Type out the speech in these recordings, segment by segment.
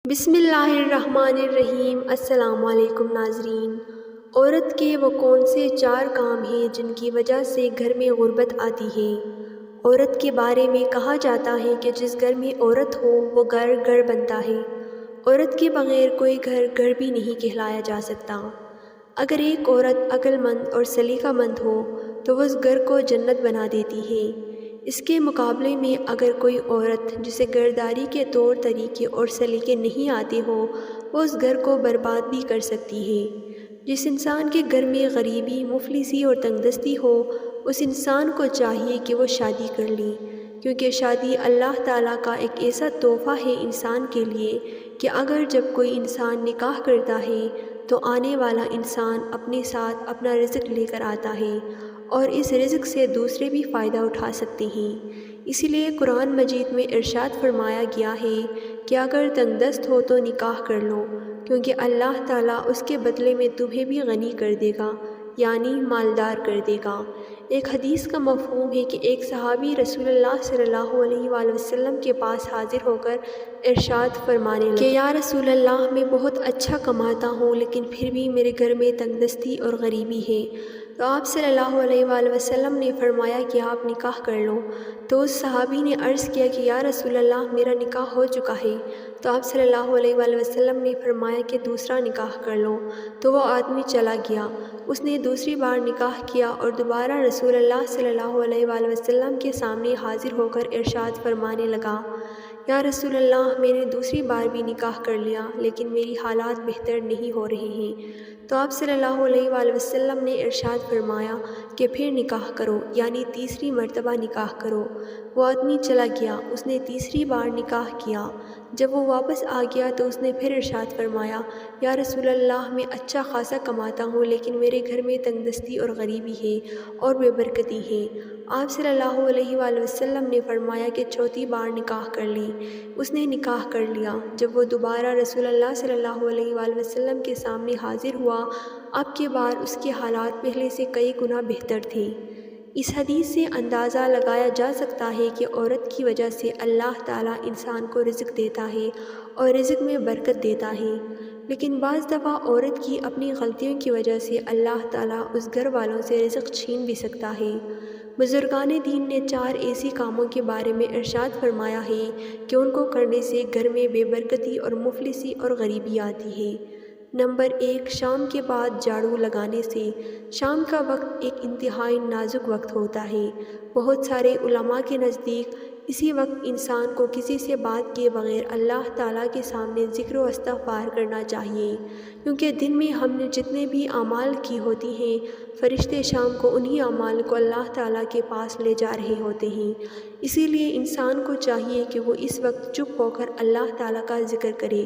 بسم اللہ الرحمن الرحیم۔ السلام علیکم ناظرین۔ عورت کے وہ کون سے 4 کام ہیں جن کی وجہ سے گھر میں غربت آتی ہے؟ عورت کے بارے میں کہا جاتا ہے کہ جس گھر میں عورت ہو وہ گھر گھر بنتا ہے۔ عورت کے بغیر کوئی گھر گھر بھی نہیں کہلایا جا سکتا۔ اگر ایک عورت عقل مند اور سلیقہ مند ہو تو وہ اس گھر کو جنت بنا دیتی ہے۔ اس کے مقابلے میں اگر کوئی عورت جسے گھرداری کے طور طریقے اور سلیقے نہیں آتے ہو وہ اس گھر کو برباد بھی کر سکتی ہے۔ جس انسان کے گھر میں غریبی، مفلسی اور تنگ دستی ہو اس انسان کو چاہیے کہ وہ شادی کر لے، کیونکہ شادی اللہ تعالیٰ کا ایک ایسا تحفہ ہے انسان کے لیے کہ اگر جب کوئی انسان نکاح کرتا ہے تو آنے والا انسان اپنے ساتھ اپنا رزق لے کر آتا ہے اور اس رزق سے دوسرے بھی فائدہ اٹھا سکتے ہیں۔ اسی لیے قرآن مجید میں ارشاد فرمایا گیا ہے کہ اگر تنگ دست ہو تو نکاح کر لو، کیونکہ اللہ تعالیٰ اس کے بدلے میں تمہیں بھی غنی کر دے گا، یعنی مالدار کر دے گا۔ ایک حدیث کا مفہوم ہے کہ ایک صحابی رسول اللہ صلی اللہ علیہ وآلہ وسلم کے پاس حاضر ہو کر ارشاد فرمانے لگا کہ یا رسول اللہ، میں بہت اچھا کماتا ہوں لیکن پھر بھی میرے گھر میں تنگ دستی اور غریبی ہے۔ تو آپ صلی اللہ علیہ وآلہ وسلم نے فرمایا کہ آپ نکاح کر لو۔ تو اس صحابی نے عرض کیا کہ یا رسول اللہ، میرا نکاح ہو چکا ہے۔ تو آپ صلی اللہ علیہ وآلہ وسلم نے فرمایا کہ دوسرا نکاح کر لو۔ تو وہ آدمی چلا گیا، اس نے دوسری بار نکاح کیا اور دوبارہ رسول اللہ صلی اللہ علیہ وآلہ وسلم کے سامنے حاضر ہو کر ارشاد فرمانے لگا یا رسول اللہ، میں نے دوسری بار بھی نکاح کر لیا لیکن میری حالات بہتر نہیں ہو رہے ہیں۔ تو آپ صلی اللہ علیہ وآلہ وسلم نے ارشاد فرمایا کہ پھر نکاح کرو، یعنی تیسری مرتبہ نکاح کرو۔ وہ آدمی چلا گیا، اس نے تیسری بار نکاح کیا۔ جب وہ واپس آ گیا تو اس نے پھر ارشاد فرمایا یا رسول اللہ، میں اچھا خاصا کماتا ہوں لیکن میرے گھر میں تنگ دستی اور غریبی ہے اور بے برکتی ہے۔ آپ صلی اللہ علیہ وآلہ وسلم نے فرمایا کہ چوتھی بار نکاح کر لیں۔ اس نے نکاح کر لیا۔ جب وہ دوبارہ رسول اللہ صلی اللہ علیہ وآلہ وسلم کے سامنے حاضر ہوا، اب کی بار اس کے حالات پہلے سے کئی گنا بہتر تھے۔ اس حدیث سے اندازہ لگایا جا سکتا ہے کہ عورت کی وجہ سے اللہ تعالیٰ انسان کو رزق دیتا ہے اور رزق میں برکت دیتا ہے، لیکن بعض دفعہ عورت کی اپنی غلطیوں کی وجہ سے اللہ تعالیٰ اس گھر والوں سے رزق چھین بھی سکتا ہے۔ بزرگان دین نے 4 ایسی کاموں کے بارے میں ارشاد فرمایا ہے کہ ان کو کرنے سے گھر میں بے برکتی اور مفلسی اور غریبی آتی ہے۔ نمبر 1، شام کے بعد جھاڑو لگانے سے۔ شام کا وقت ایک انتہائی نازک وقت ہوتا ہے۔ بہت سارے علماء کے نزدیک اسی وقت انسان کو کسی سے بات کیے بغیر اللہ تعالیٰ کے سامنے ذکر و استغفار کرنا چاہیے، کیونکہ دن میں ہم نے جتنے بھی اعمال کی ہوتی ہیں فرشتے شام کو انہی اعمال کو اللہ تعالیٰ کے پاس لے جا رہے ہوتے ہیں۔ اسی لیے انسان کو چاہیے کہ وہ اس وقت چپ ہو کر اللہ تعالیٰ کا ذکر کرے۔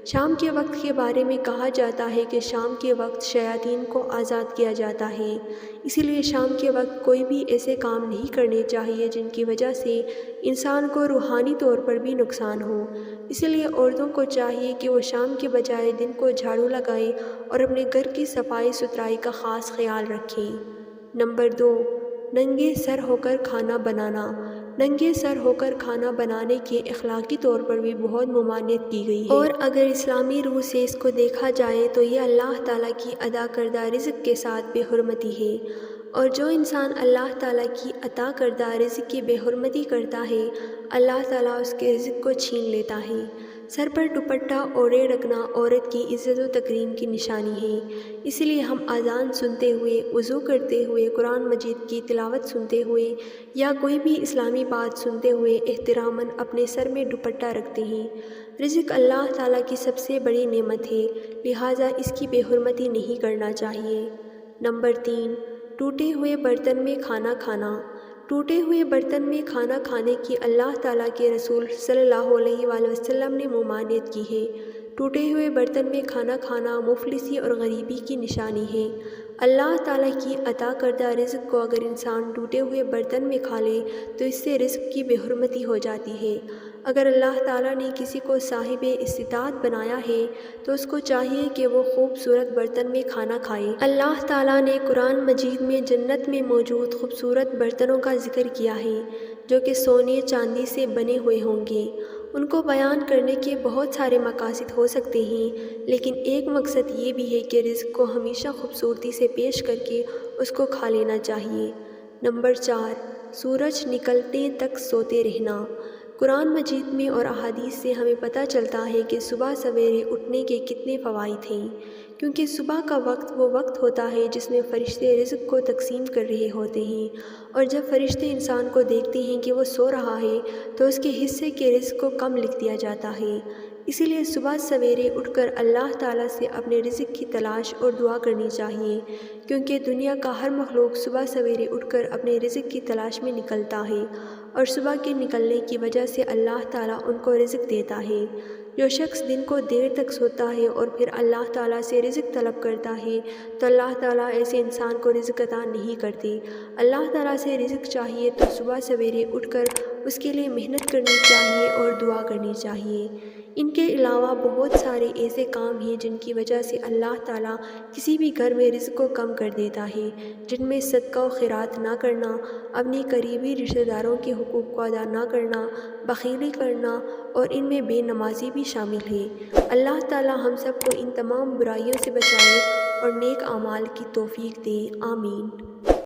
شام کے وقت کے بارے میں کہا جاتا ہے کہ شام کے وقت شیاطین کو آزاد کیا جاتا ہے، اسی لیے شام کے وقت کوئی بھی ایسے کام نہیں کرنے چاہیے جن کی وجہ سے انسان کو روحانی طور پر بھی نقصان ہو۔ اسی لیے عورتوں کو چاہیے کہ وہ شام کے بجائے دن کو جھاڑو لگائیں اور اپنے گھر کی صفائی ستھرائی کا خاص خیال رکھیں۔ نمبر 2، ننگے سر ہو کر کھانا بنانا۔ ننگے سر ہو کر کھانا بنانے کے اخلاقی طور پر بھی بہت ممانعت کی گئی ہے، اور اگر اسلامی روح سے اس کو دیکھا جائے تو یہ اللہ تعالیٰ کی ادا کردہ رزق کے ساتھ بے حرمتی ہے، اور جو انسان اللہ تعالیٰ کی عطا کردہ رزق کی بے حرمتی کرتا ہے اللہ تعالیٰ اس کے رزق کو چھین لیتا ہے۔ سر پر دوپٹہ اوڑھے رکھنا عورت کی عزت و تکریم کی نشانی ہے، اس لیے ہم اذان سنتے ہوئے، وضو کرتے ہوئے، قرآن مجید کی تلاوت سنتے ہوئے یا کوئی بھی اسلامی بات سنتے ہوئے احتراماً اپنے سر میں دوپٹہ رکھتے ہیں۔ رزق اللہ تعالیٰ کی سب سے بڑی نعمت ہے، لہٰذا اس کی بے حرمتی نہیں کرنا چاہیے۔ نمبر 3، ٹوٹے ہوئے برتن میں کھانا کھانا۔ ٹوٹے ہوئے برتن میں کھانا کھانے کی اللہ تعالیٰ کے رسول صلی اللہ علیہ وآلہ وسلم نے ممانعت کی ہے۔ ٹوٹے ہوئے برتن میں کھانا کھانا مفلسی اور غریبی کی نشانی ہے۔ اللہ تعالیٰ کی عطا کردہ رزق کو اگر انسان ٹوٹے ہوئے برتن میں کھا لے تو اس سے رزق کی بے حرمتی ہو جاتی ہے۔ اگر اللہ تعالیٰ نے کسی کو صاحب استطاعت بنایا ہے تو اس کو چاہیے کہ وہ خوبصورت برتن میں کھانا کھائے۔ اللہ تعالیٰ نے قرآن مجید میں جنت میں موجود خوبصورت برتنوں کا ذکر کیا ہے جو کہ سونے چاندی سے بنے ہوئے ہوں گے، ان کو بیان کرنے کے بہت سارے مقاصد ہو سکتے ہیں، لیکن ایک مقصد یہ بھی ہے کہ رزق کو ہمیشہ خوبصورتی سے پیش کر کے اس کو کھا لینا چاہیے۔ نمبر 4، سورج نکلنے تک سوتے رہنا۔ قرآن مجید میں اور احادیث سے ہمیں پتہ چلتا ہے کہ صبح سویرے اٹھنے کے کتنے فوائد ہیں، کیونکہ صبح کا وقت وہ وقت ہوتا ہے جس میں فرشتے رزق کو تقسیم کر رہے ہوتے ہیں، اور جب فرشتے انسان کو دیکھتے ہیں کہ وہ سو رہا ہے تو اس کے حصے کے رزق کو کم لکھ دیا جاتا ہے۔ اسی لیے صبح سویرے اٹھ کر اللہ تعالیٰ سے اپنے رزق کی تلاش اور دعا کرنی چاہیے، کیونکہ دنیا کا ہر مخلوق صبح سویرے اٹھ کر اپنے رزق کی تلاش میں نکلتا ہے، اور صبح کے نکلنے کی وجہ سے اللہ تعالیٰ ان کو رزق دیتا ہے۔ جو شخص دن کو دیر تک سوتا ہے اور پھر اللہ تعالیٰ سے رزق طلب کرتا ہے تو اللہ تعالیٰ ایسے انسان کو رزق عطا نہیں کرتے۔ اللہ تعالیٰ سے رزق چاہیے تو صبح سویرے اٹھ کر اس کے لیے محنت کرنی چاہیے اور دعا کرنی چاہیے۔ ان کے علاوہ بہت سارے ایسے کام ہیں جن کی وجہ سے اللہ تعالیٰ کسی بھی گھر میں رزق کو کم کر دیتا ہے، جن میں صدقہ و خیرات نہ کرنا، اپنے قریبی رشتہ داروں کے حقوق کو ادا نہ کرنا، بخیلی کرنا، اور ان میں بے نمازی بھی شامل ہے۔ اللہ تعالیٰ ہم سب کو ان تمام برائیوں سے بچائے اور نیک اعمال کی توفیق دے، آمین۔